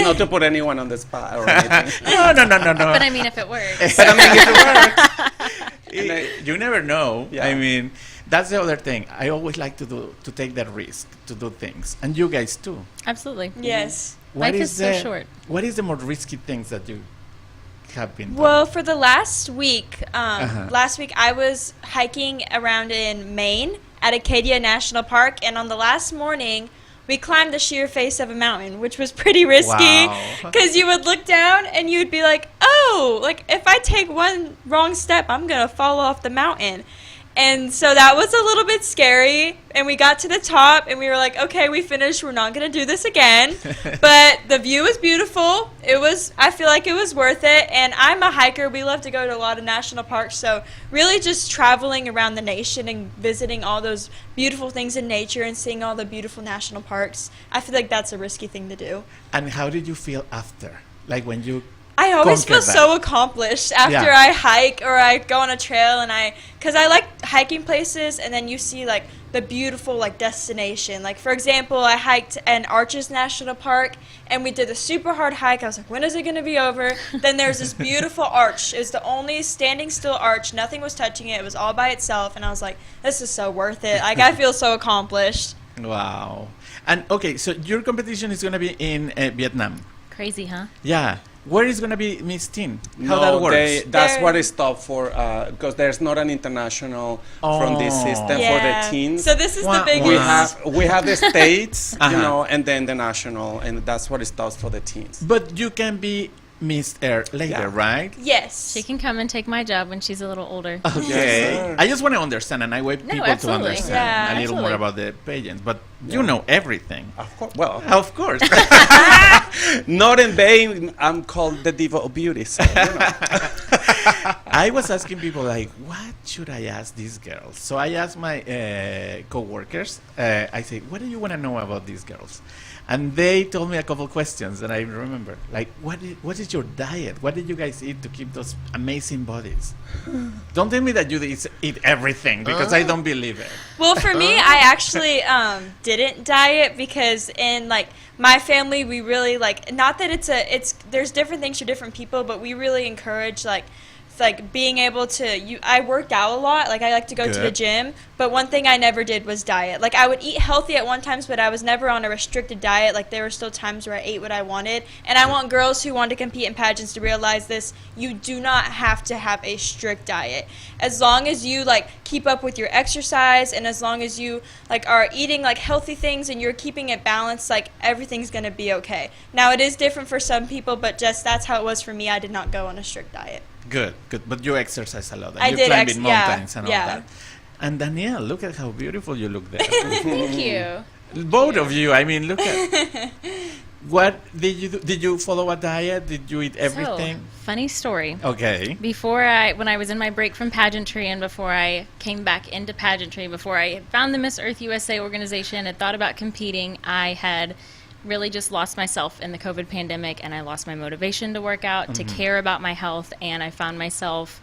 Not to put anyone on the spot or anything. No. But I mean, if it works. But I mean, it works. You never know. Yeah. I mean, that's the other thing. I always like to take that risk to do things, and you guys too. Absolutely. Yes. What Life is so the- short. What is the more risky things that you have been done? Well, for the last week, Uh-huh. I was hiking around in Maine at Acadia National Park, and on the last morning, we climbed the sheer face of a mountain, which was pretty risky Wow. because you would look down and you'd be like, "Oh, like if I take one wrong step, I'm gonna fall off the mountain." And so that was a little bit scary. And we got to the top and we were like, okay, we finished. We're not going to do this again. But the view was beautiful. I feel like it was worth it. And I'm a hiker. We love to go to a lot of national parks. So really just traveling around the nation and visiting all those beautiful things in nature and seeing all the beautiful national parks. I feel like that's a risky thing to do. And how did you feel after? Like when you I always feel conquer that? so accomplished after Yeah. I hike or I go on a trail, and because I like hiking places, and then you see like the beautiful like destination. Like for example, I hiked an Arches National Park, and we did a super hard hike. I was like, when is it going to be over? Then there's this beautiful arch. It was the only standing still arch. Nothing was touching it. It was all by itself, and I was like, this is so worth it. Like I feel so accomplished. Wow. And okay, so your competition is going to be in Vietnam. Crazy, huh? Yeah. Where is going to be Miss Teen? How No, that works? that's There- what is stopped for, because there's not an international from this system for the teens. So this is Wah, the biggest. we have the states, Uh-huh. you know, and then the national, and that's what it stops for the teens. But you can be Miss Air later, Yeah. right? Yes. She can come and take my job when she's a little older. Okay. sir. I just want to understand, and I want No, people to absolutely. understand Yeah, a little more absolutely. about the pageants. But you know everything. Of course, well, Of course. not in vain, I'm called the diva of beauty. So, you know. I was asking people like, what should I ask these girls? So I asked my co-workers, I say, what do you want to know about these girls? And they told me a couple questions that I remember. Like, what is your diet? What did you guys eat to keep those amazing bodies? Don't tell me that you eat everything, because I don't believe it. Well, for me, I actually didn't diet because in like my family, we really like, not that there's different things for different people, but we really encourage like being able to I worked out a lot. Like I like to go to the Good. gym, but one thing I never did was diet. Like I would eat healthy at one times, but I was never on a restricted diet. Like there were still times where I ate what I wanted. And I want girls who want to compete in pageants to realize this: you do not have to have a strict diet. As long as you like keep up with your exercise, and as long as you like are eating like healthy things and you're keeping it balanced, like everything's gonna be okay. Now it is different for some people, but just that's how it was for me. I did not go on a strict diet. Good. But you exercise a lot. And I you did climb in yeah, mountains and all yeah. that. And Danielle, look at how beautiful you look there. Thank you. Both of you. I mean, look at. What did you do? Did you follow a diet? Did you eat everything? So, funny story. Okay. When I was in my break from pageantry and before I came back into pageantry, before I had found the Miss Earth USA organization and thought about competing, I had really just lost myself in the COVID pandemic, and I lost my motivation to work out, to care about my health, and I found myself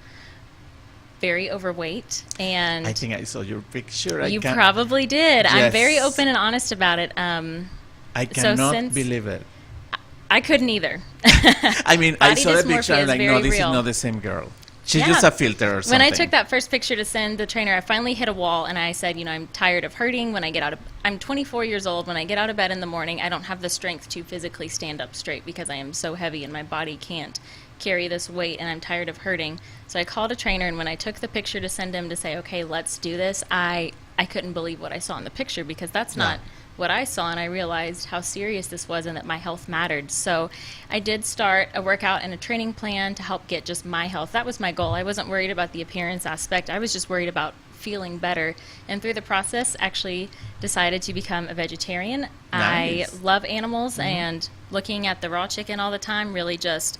very overweight. And I think I saw your picture. you probably did. I'm very Yes. open and honest about it. I so cannot since- believe it. I couldn't either. I mean, I Body saw the picture. dysmorphia I'm is like, no, very this real. is not the same girl. She's Yeah. just a filter or something. When I took that first picture to send the trainer, I finally hit a wall, and I said, I'm tired of hurting when I get out of. I'm 24 years old. When I get out of bed in the morning, I don't have the strength to physically stand up straight because I am so heavy and my body can't carry this weight, and I'm tired of hurting. So I called a trainer, and when I took the picture to send him to say, okay, let's do this, I couldn't believe what I saw in the picture, because that's not what I saw, and I realized how serious this was and that my health mattered. So I did start a workout and a training plan to help get just my health. That was my goal. I wasn't worried about the appearance aspect. I was just worried about feeling better. And through the process, actually decided to become a vegetarian. Nice. I love animals, and looking at the raw chicken all the time really just,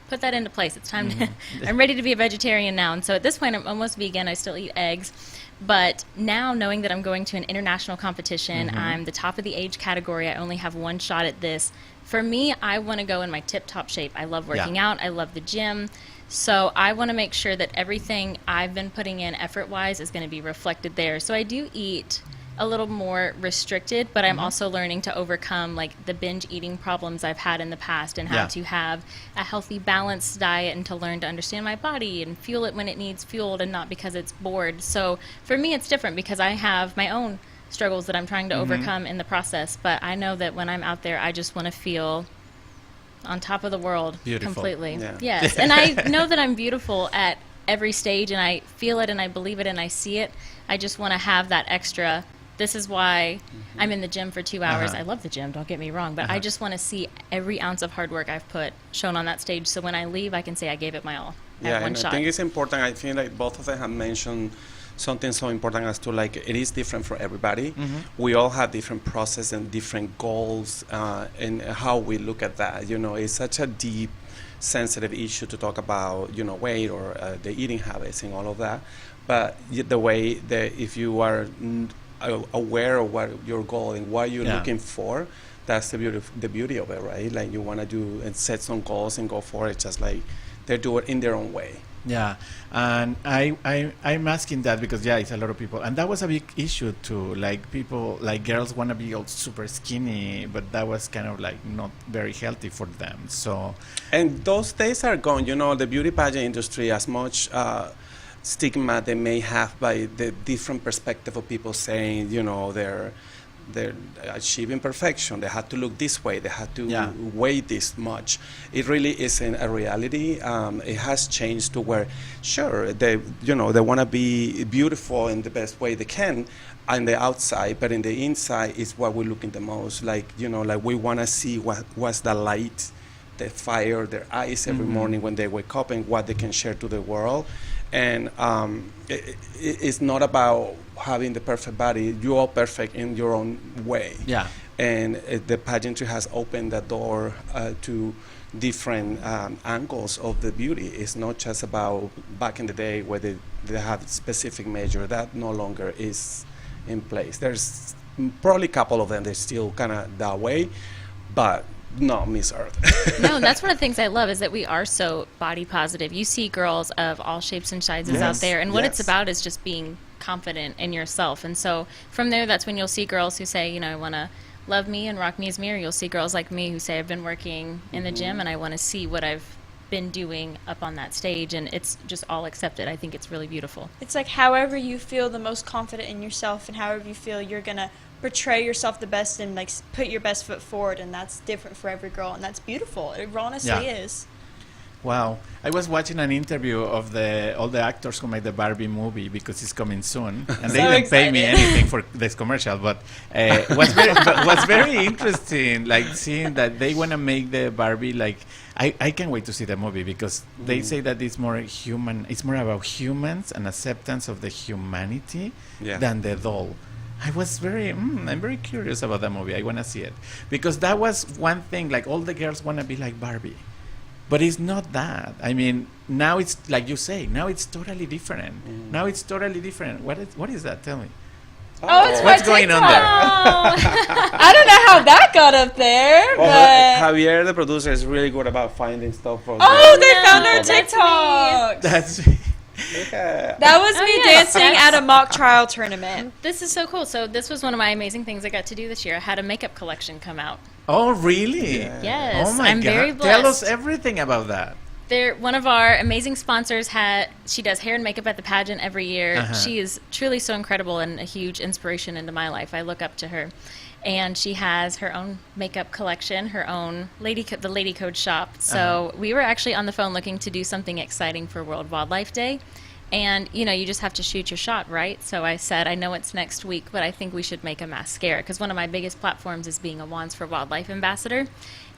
put that into place. It's time to, I'm ready to be a vegetarian now. And so at this point, I'm almost vegan. I still eat eggs. But now, knowing that I'm going to an international competition, I'm the top of the age category. I only have one shot at this. For me, I want to go in my tip-top shape. I love working out. I love the gym. So I want to make sure that everything I've been putting in effort-wise is going to be reflected there. So I do eat a little more restricted, but I'm also learning to overcome the binge eating problems I've had in the past, and how to have a healthy, balanced diet, and to learn to understand my body and fuel it when it needs fueled and not because it's bored. So for me, it's different because I have my own struggles that I'm trying to overcome in the process. But I know that when I'm out there, I just want to feel on top of the world. Beautiful. Completely. Yeah. Yes. And I know that I'm beautiful at every stage, and I feel it and I believe it and I see it. I just want to have that extra. This is why I'm in the gym for 2 hours. I love the gym, don't get me wrong, but I just want to see every ounce of hard work I've put shown on that stage, so when I leave, I can say I gave it my all. I had one and shot. I think it's important. I feel like both of them have mentioned something so important as to it is different for everybody. We all have different process and different goals, and how we look at that. It's such a deep, sensitive issue to talk about, weight or the eating habits and all of that. But the way that if you are aware of what your goal and what you're looking for, that's the beauty of it, right? Like you want to do and set some goals and go for it, just like they do it in their own way. Yeah, and I'm asking that because it's a lot of people, and that was a big issue too. People, girls want to be all super skinny, but that was kind of not very healthy for them. So, and those days are gone. The beauty pageant industry, as much stigma they may have by the different perspective of people saying, they're achieving perfection, they had to look this way, they had to weigh this much. It really isn't a reality. It has changed to where, sure, they want to be beautiful in the best way they can on the outside, but in the inside is what we're looking the most. We want to see what's the light, the fire, their eyes every morning when they wake up, and what they can share to the world. And it's not about having the perfect body. You're all perfect in your own way. Yeah. And the pageantry has opened the door to different angles of the beauty. It's not just about back in the day where they had specific measure. That no longer is in place. There's probably a couple of them that still kind of that way, but not Miss Earth. No, that's one of the things I love is that we are so body positive. You see girls of all shapes and sizes out there, and what it's about is just being confident in yourself. And so from there, that's when you'll see girls who say, I want to love me and rock me as me, or you'll see girls like me who say, I've been working in the gym and I want to see what I've been doing up on that stage, and it's just all accepted. I think it's really beautiful. It's like however you feel the most confident in yourself, and however you feel you're going to portray yourself the best and put your best foot forward, and that's different for every girl, and that's beautiful. It honestly is. Wow. I was watching an interview of all the actors who made the Barbie movie because it's coming soon, and they didn't pay me anything for this commercial, but what's very interesting, seeing that they want to make the Barbie I can't wait to see the movie because they say that it's more human. It's more about humans and acceptance of the humanity than the doll. I'm very curious about that movie. I want to see it because that was one thing. All the girls want to be like Barbie, but it's not that. I mean, now it's like you say. Now it's totally different. Now it's totally different. What is that? Tell me. Oh, it's what's going on there? I don't know how that got up there, but Javier, the producer, is really good about finding stuff. From they found our TikTok. That's That was me dancing at a mock trial tournament. This is so cool. So this was one of my amazing things I got to do this year. I had a makeup collection come out. Oh, really? Yes. Oh my I'm God. very blessed. Tell us everything about that. One of our amazing sponsors. She does hair and makeup at the pageant every year. She is truly so incredible and a huge inspiration into my life. I look up to her. And she has her own makeup collection, her own the Lady Code shop. So we were actually on the phone looking to do something exciting for World Wildlife Day. And, you just have to shoot your shot, right? So I said, I know it's next week, but I think we should make a mascara. Because one of my biggest platforms is being a Wands for Wildlife ambassador.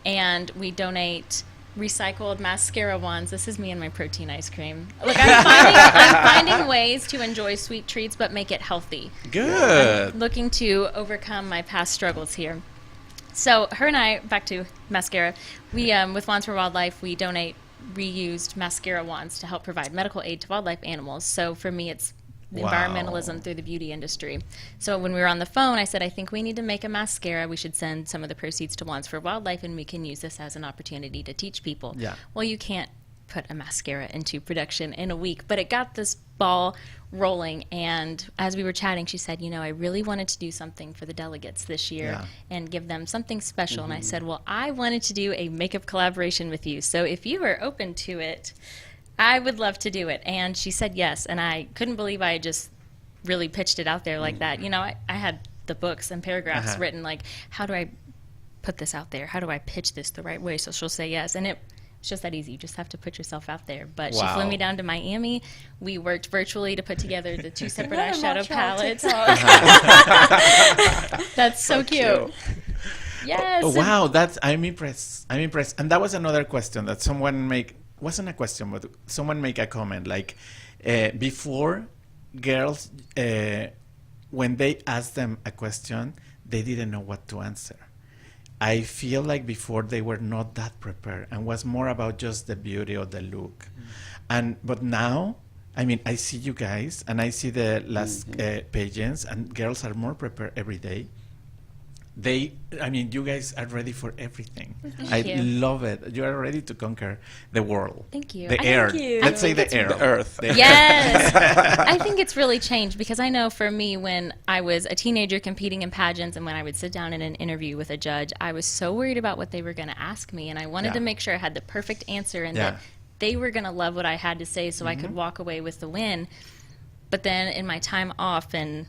And we donate recycled mascara wands. This is me and my protein ice cream. Look, I'm finding ways to enjoy sweet treats, but make it healthy. Good. I'm looking to overcome my past struggles here. So her and I, back to mascara, we with Wands for Wildlife, we donate reused mascara wands to help provide medical aid to wildlife animals. So for me, it's environmentalism through the beauty industry. So when we were on the phone, I said, I think we need to make a mascara. We should send some of the proceeds to Wands for Wildlife, and we can use this as an opportunity to teach people. Yeah. Well, you can't put a mascara into production in a week, but it got this ball rolling. And as we were chatting, she said, I really wanted to do something for the delegates this year and give them something special. And I said, well, I wanted to do a makeup collaboration with you. So if you are open to it, I would love to do it. And she said yes. And I couldn't believe I just really pitched it out there like that. I had the books and paragraphs written, like, how do I put this out there? How do I pitch this the right way so she'll say yes? And it's just that easy. You just have to put yourself out there. But she flew me down to Miami. We worked virtually to put together the 2 separate eyeshadow palettes. That's so cute. Yes. Oh, wow, I'm impressed. And that was another question that wasn't a question, but someone make a comment, like, before, girls, when they asked them a question, they didn't know what to answer. I feel like before they were not that prepared and was more about just the beauty of the look. But now, I see you guys and I see the last pageants, and girls are more prepared every day. You guys are ready for everything. I love it. You are ready to conquer the world. Thank you. The air. Thank you. Let's say the air. The earth. Yes. I think it's really changed, because I know for me, when I was a teenager competing in pageants and when I would sit down in an interview with a judge, I was so worried about what they were going to ask me, and I wanted to make sure I had the perfect answer and that they were going to love what I had to say so I could walk away with the win. But then in my time off, and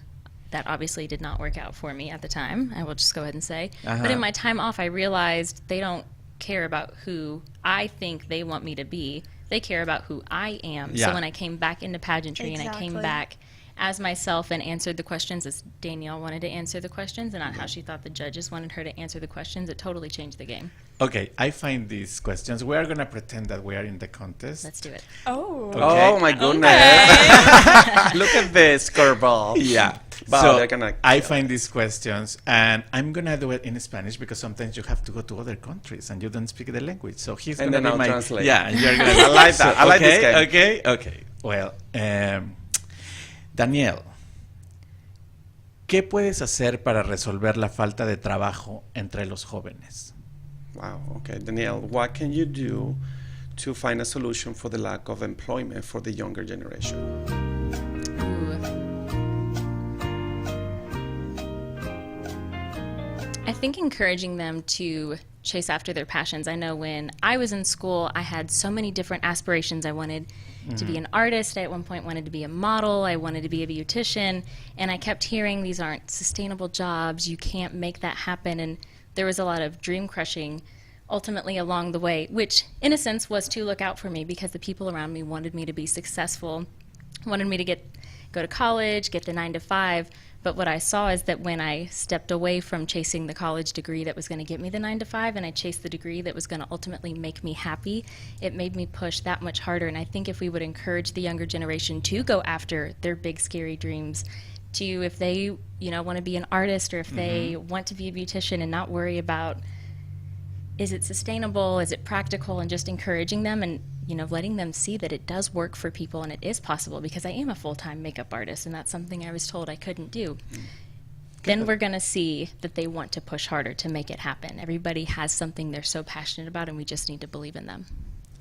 that obviously did not work out for me at the time, I will just go ahead and say. But in my time off, I realized they don't care about who I think they want me to be. They care about who I am. So when I came back into pageantry and I came back as myself and answered the questions as Danielle wanted to answer the questions and not how she thought the judges wanted her to answer the questions, it totally changed the game. Okay, I find these questions. We are going to pretend that we are in the contest. Let's do it. Oh. Okay. Oh my goodness. Look at this curveball. Yeah. Wow, So they're gonna I kill find these questions, and I'm going to do it in Spanish because sometimes you have to go to other countries and you don't speak the language. So he's going And to then be I'll my... translate. Yeah, and you're going to... I like that. I like this game. Okay. Well, Daniel, ¿qué puedes hacer para resolver la falta de trabajo entre los jóvenes? Wow. Okay, Danielle, what can you do to find a solution for the lack of employment for the younger generation? I think encouraging them to chase after their passions. I know when I was in school, I had so many different aspirations. I wanted to be an artist. I at one point wanted to be a model. I wanted to be a beautician. And I kept hearing these aren't sustainable jobs. You can't make that happen. And there was a lot of dream crushing ultimately along the way, which in a sense was to look out for me, because the people around me wanted me to be successful, wanted me to go to college, get the 9 to 5. But what I saw is that when I stepped away from chasing the college degree that was going to get me the 9 to 5, and I chased the degree that was going to ultimately make me happy, it made me push that much harder. And I think if we would encourage the younger generation to go after their big, scary dreams, to if they, want to be an artist, or if they want to be a beautician, and not worry about, is it sustainable, is it practical, and just encouraging them and letting them see that it does work for people and it is possible, because I am a full-time makeup artist and that's something I was told I couldn't do. Then we're going to see that they want to push harder to make it happen. Everybody has something they're so passionate about, and we just need to believe in them.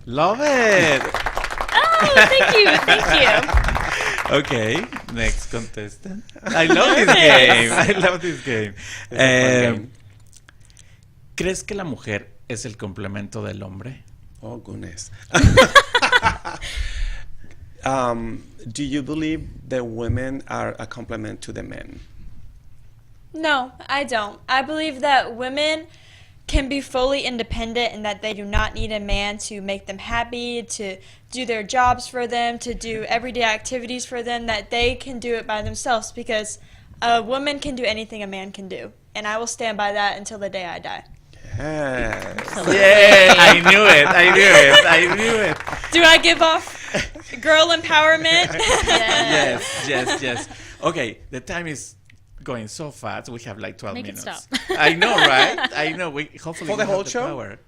Love it! Oh, thank you. Okay, next contestant. I love this game. I love this game. It's a fun game. ¿Crees que la mujer es el complemento del hombre? Oh, goodness. Do you believe that women are a complement to the men? No, I don't. I believe that women can be fully independent and that they do not need a man to make them happy, to do their jobs for them, to do everyday activities for them, that they can do it by themselves because a woman can do anything a man can do. And I will stand by that until the day I die. Yes. Yay! I knew it. Do I give off girl empowerment? Yes. Okay, the time is going so fast. We have like 12 Make it minutes. stop. I know, right? I know. We hopefully For the we have whole show? power.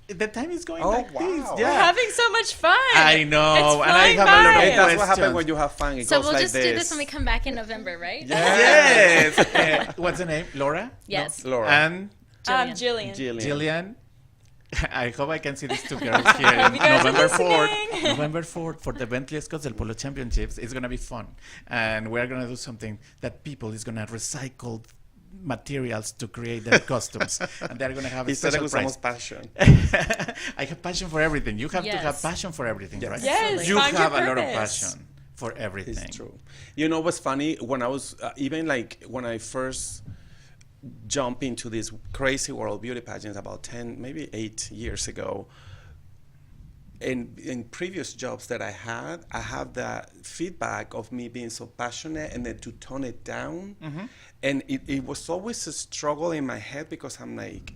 The time is going Oh, like wow. this. We're Yeah. having so much fun. I know, It's and I flying have a lot of by. Hey, that's what questions. happens when you have fun. It So goes we'll like just do this when we come back in November, right? Yes. What's the name? Laura? Yes. Laura. And Jillian. Jillian. I hope I can see these two girls here on You guys are November listening. 4th. November 4th for the Bentley Scots del Polo Championships. It's going to be fun. And we're going to do something that people is going to recycle materials to create their costumes. And they're going to have a Instead special of prize. passion. I have passion for everything. You have to have Yes. passion for everything, Yes. right? Yes, You find your have a lot of purpose. passion for everything. It's true. You know what's funny? When I was, even like when I first jumped into this crazy world beauty pageants about 10, maybe 8 years ago, in previous jobs that I have that feedback of me being so passionate and then to tone it down. And it was always a struggle in my head because I'm like,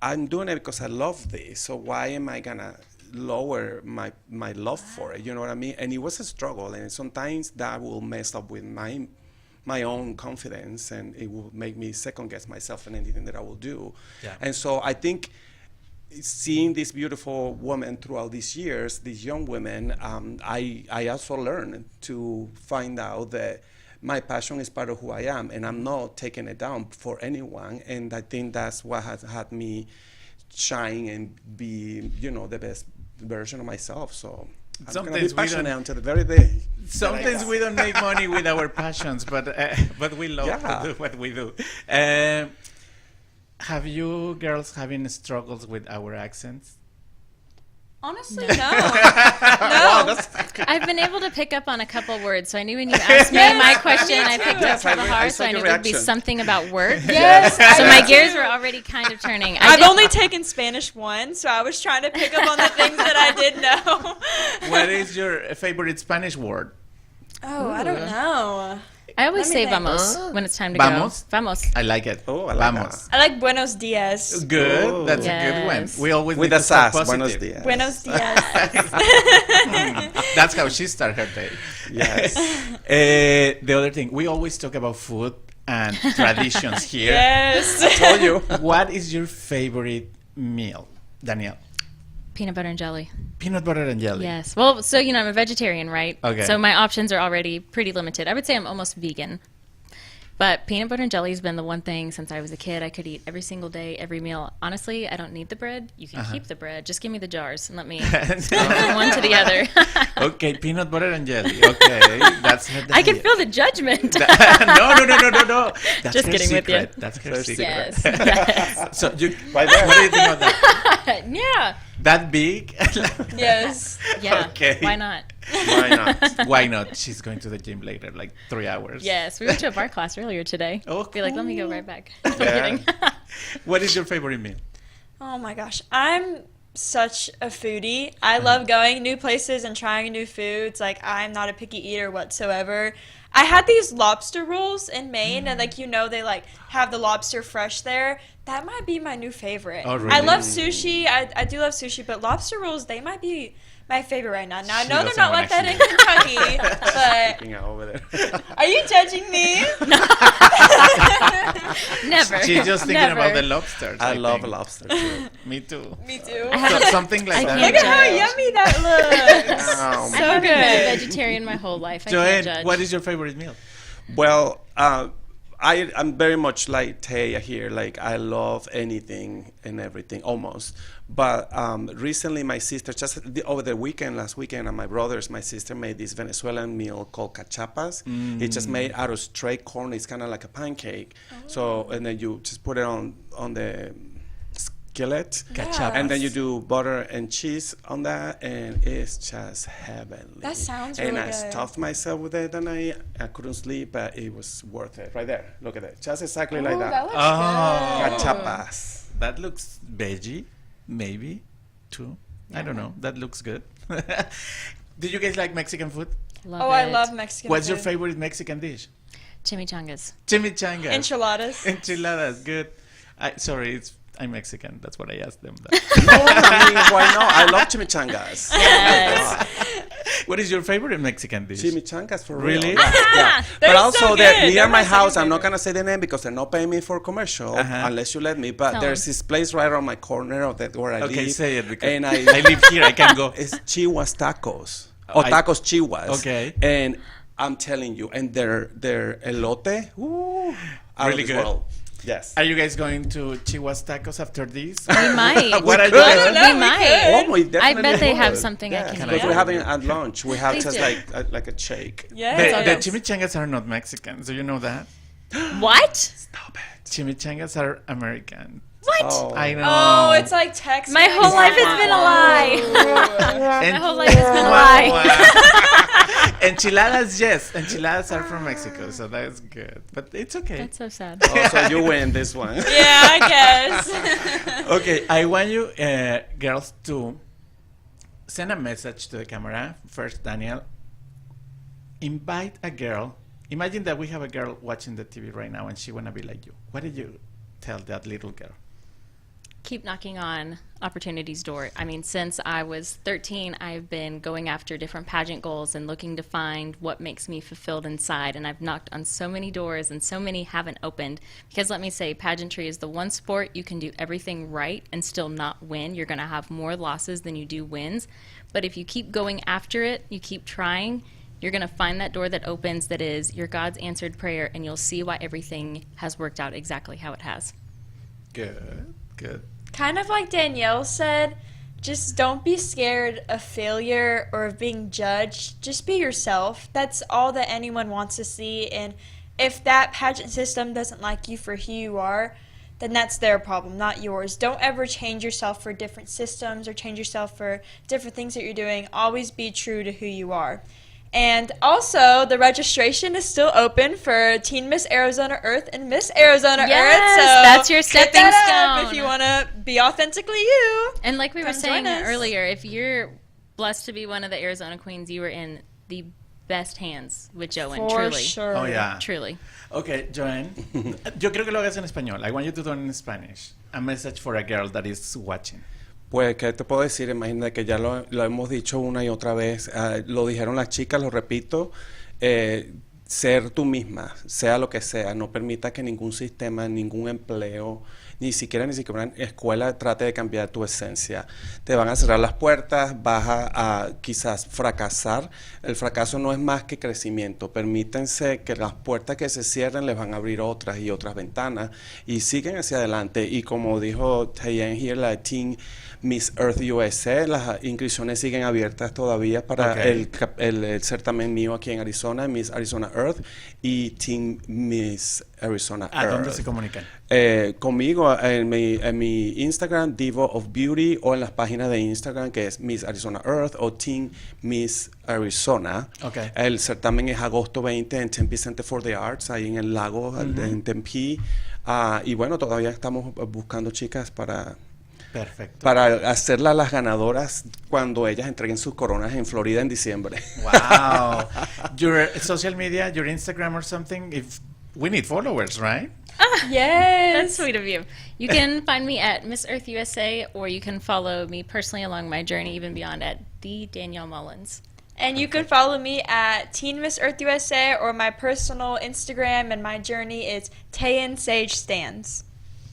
I'm doing it because I love this. So why am I gonna lower my love for it? You know what I mean? And it was a struggle, and sometimes that will mess up with my own confidence, and it will make me second guess myself in anything that I will do. Yeah. And so I think seeing these beautiful women throughout these years, these young women, I also learned to find out that my passion is part of who I am, and I'm not taking it down for anyone. And I think that's what has had me shine and be, the best version of myself. So I'm going to be Sometimes we passionate don't- until the very day. Sometimes we don't make money with our passions, but we love to do what we do. Have you girls having struggles with our accents? Honestly, no. No. I've been able to pick up on a couple words, so I knew when you asked me my question, I picked up Yes, from the I heart, so saw I knew your it would be reaction. something about work. Yes. So my gears were already kind of turning. I've only taken Spanish once, so I was trying to pick up on the things that I did know. What is your favorite Spanish word? Oh, I don't know. I always Let me say think. vamos when it's time to Vamos? go. Vamos. I like it. Oh, I like Vamos. I like Buenos Dias. Good. Oh. That's a good one. Yes. We always With need a to start sass, buenos positive. dias. Buenos Dias. That's how she started her day. Yes. The other thing, we always talk about food and traditions here. Yes. Told you. What is your favorite meal, Danielle? Peanut butter and jelly. Peanut butter and jelly. Yes. Well, so I'm a vegetarian, right? Okay. So my options are already pretty limited. I would say I'm almost vegan. But peanut butter and jelly has been the one thing since I was a kid I could eat every single day, every meal. Honestly, I don't need the bread. You can keep the bread. Just give me the jars and let me go from one to the other. Okay, peanut butter and jelly. Okay, that's her I can diet. feel the judgment. No. That's Just her kidding with secret. you. That's her Her secret. Yes. Yes. So you, Right there. what do you think of that? Yeah. That big? Yes. Yeah. Okay. Why not? Why not? Why not? She's going to the gym later, like 3 hours. Yes. We went to a bar class earlier today. Oh, Be like, let me go right back. I'm Yeah. kidding. What is your favorite meal? Oh my gosh. I'm such a foodie. I love going new places and trying new foods. Like, I'm not a picky eater whatsoever. I had these lobster rolls in Maine, and they have the lobster fresh there. That might be my new favorite. Oh, I really? love sushi. I do love sushi, but lobster rolls, they might be my favorite right now. Now, I She know they're doesn't not wanna like that hear. in Kentucky, but Hanging out over there. are you judging me? Never. She's just thinking Never. about the lobsters. I love think. lobster too. Me too. Me too. So, something like I that. can't Look at how judge. yummy that looks. Oh, I my- haven't been a good. vegetarian my whole life. I can't Joanne, judge. what is your favorite meal? Well, I'm very much like Taya here. Like, I love anything and everything, almost. But recently, my sister, over the weekend, last weekend, and my sister made this Venezuelan meal called cachapas. It's just made out of straight corn. It's kind of like a pancake. So, and then you just put it on the kill it. Cachapas. And then you do butter and cheese on that, and it's just heavenly. That sounds And really I good. stuffed myself with it, and I couldn't sleep, but it was worth it. Right there, look at it, just exactly like that. looks Cachapas. That looks veggie, maybe, too. I don't know. That looks good. Do you guys like Mexican food? Love I it. love Mexican What's your food. favorite Mexican dish? Chimichangas. Chimichangas. Enchiladas. Enchiladas, good. I'm Mexican. That's what I asked them. No, I mean, why not? I love chimichangas. Yes. What is your favorite Mexican dish? Chimichangas for Really? real. Yeah. They're But also, so they're good. near They're my my second house. I'm not favorite. gonna say the name because they're not paying me for commercial unless you let me. But Tell there's them. this place right around my corner of that where I Okay, live. say it because And I live here. I can go. It's Chihuas Tacos or Tacos Chihuas. Okay. And I'm telling you, and their elote, out Really of this good. world. Yes. Are you guys going to Chihuahua Tacos after this? We might. What are you could. guys? I don't know, We we might. Oh, we I definitely bet they have would. something Yeah, I can because eat. we're having it at lunch. We have Please just do. like a shake. Yeah. The chimichangas are not Mexican. Do you know that? What? Stop it. Chimichangas are American. What? Oh. I know. Oh, it's like Texas. My whole life has been a lie. And- My whole life has been a lie. Enchiladas, yes. Enchiladas are from Mexico, so that's good. But it's okay. That's so sad. Oh, so you win this one. Yeah, I guess. Okay, I want you girls to send a message to the camera. First, Daniel, invite a girl. Imagine that we have a girl watching the TV right now and she want to be like you. What did you tell that little girl? Keep knocking on opportunity's door. I mean, since I was 13, I've been going after different pageant goals and looking to find what makes me fulfilled inside. And I've knocked on so many doors and so many haven't opened. Because let me say, pageantry is the one sport you can do everything right and still not win. You're going to have more losses than you do wins. But if you keep going after it, you keep trying, you're going to find that door that opens that is your God's answered prayer, and you'll see why everything has worked out exactly how it has. Good, good. Kind of like Danielle said, just don't be scared of failure or of being judged. Just be yourself. That's all that anyone wants to see. And if that pageant system doesn't like you for who you are, then that's their problem, not yours. Don't ever change yourself for different systems or change yourself for different things that you're doing. Always be true to who you are. And also, the registration is still open for Teen Miss Arizona Earth and Miss Arizona Yes, Earth. So that's your get stepping that up stone. if you want to be authentically you. And like we were Come saying join us. earlier, if you're blessed to be one of the Arizona Queens, you are in the best hands with Joanne. For Truly. sure. Oh, yeah. Truly. Okay, Joanne, yo creo que lo hagas en español. I want you to do it in Spanish. A message for a girl that is watching. Pues, ¿qué te puedo decir? Imagínate que ya lo hemos dicho una y otra vez. Lo dijeron las chicas, lo repito. Ser tú misma, sea lo que sea. No permita que ningún sistema, ningún empleo, ni siquiera una escuela trate de cambiar tu esencia. Te van a cerrar las puertas, vas a quizás fracasar. El fracaso no es más que crecimiento. Permítanse que las puertas que se cierren les van a abrir otras y otras ventanas y siguen hacia adelante. Y como dijo Tayen here, la Teen Miss Earth USA, las inscripciones siguen abiertas todavía para el certamen mío aquí en Arizona, Miss Arizona Earth y Teen Miss Arizona ¿A Earth. dónde se comunican? Conmigo en mi Instagram, Divo of Beauty, o en las páginas de Instagram que es Miss Arizona Earth o Teen Miss Arizona. Okay. El certamen es agosto 20 en Tempe Center for the Arts, ahí en el lago en Tempe. Y bueno, todavía estamos buscando chicas para Perfecto. hacerlas las ganadoras cuando ellas entreguen sus coronas en Florida en diciembre. Wow. Your social media, your Instagram or something, if we need followers, right? Yes. That's sweet of you. You can find me at Miss Earth USA, or you can follow me personally along my journey, even beyond, at the Danielle Mullins. And you can follow me at Teen Miss Earth USA, or my personal Instagram and my journey is Tayen Sage Stands.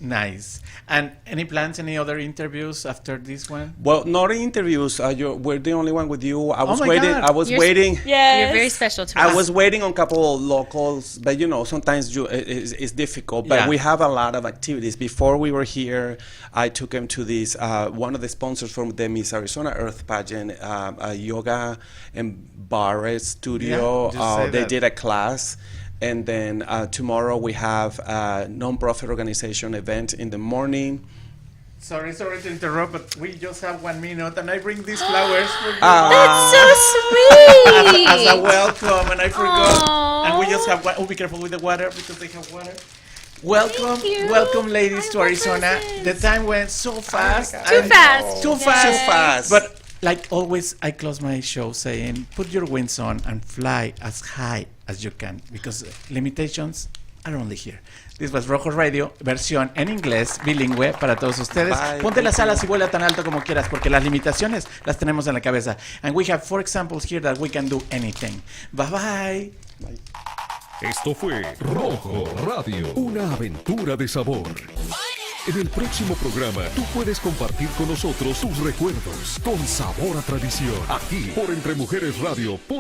Nice. And any plans, any other interviews after this one? Well, not interviews. We're the only one with you. I was my waiting. God. I was You're waiting. Yes. You're very special to I us. was waiting on a couple of locals, but sometimes it's difficult. But Yeah. we have a lot of activities. Before we were here, I took him to this, one of the sponsors from the Miss Arizona Earth pageant, a yoga and bar studio. Yeah, just say They that. did a class. And then tomorrow we have a non-profit organization event in the morning. Sorry to interrupt, but we just have 1 minute, and I bring these flowers for you That's so sweet. as a welcome, and I forgot. Aw. And we just have one. Oh, be careful with the water because they have water. Welcome, you. welcome, ladies, I to love Arizona. presents. The time went so fast. God. Too and- fast. Too Yay. fast. Too fast. But like always, I close my show saying, put your wings on and fly as high as you can, because limitations are only here. This was Rojo Radio, versión en inglés, bilingüe para todos ustedes. Bye. Ponte las alas y vuela tan alto como quieras, porque las limitaciones las tenemos en la cabeza. And we have 4 examples here that we can do anything. Bye bye. Esto fue Rojo Radio, una aventura de sabor. En el próximo programa, tú puedes compartir con nosotros tus recuerdos con sabor a tradición. Aquí, por entremujeresradio.com.